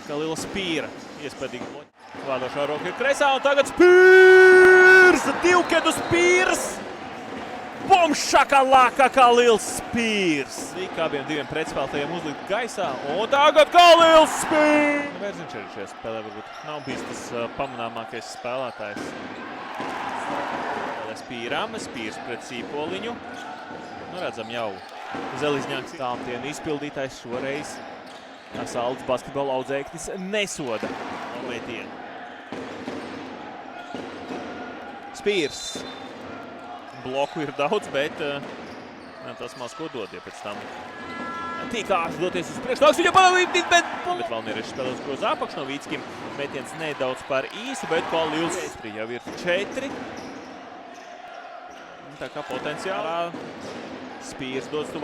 Kalila Spīra. Iespējīgi vādošā roka ir kreisā, un tagad Spīrs! Divkedu Spīrs! Bumšakalāka Kalils Spīrs! Abiem diviem pretspēlētājiem uzlikt gaisā, un tagad Kalils Spīrs! Vērziņš arī šajā spēlē varbūt nav bijis tas pamanāmākais spēlētājs. Spīrs pret Sīpoliņu. Nu, redzam jau Zeliņņāks tāltienu izpildītājs šoreiz. Saldus basketbola audzēknis nesoda metienu. Spīrs. Bloku ir daudz, bet tas maz ko dod, ja pēc tam tik ātri doties uz priekšu. Viņam panāvīt, bet Valmiereši spēlē uz grozu apakšu no Vītskim. Metiens nedaudz par īsi, bet Kalils jau ir 4. Tā kā potenciālā Spīrs dodas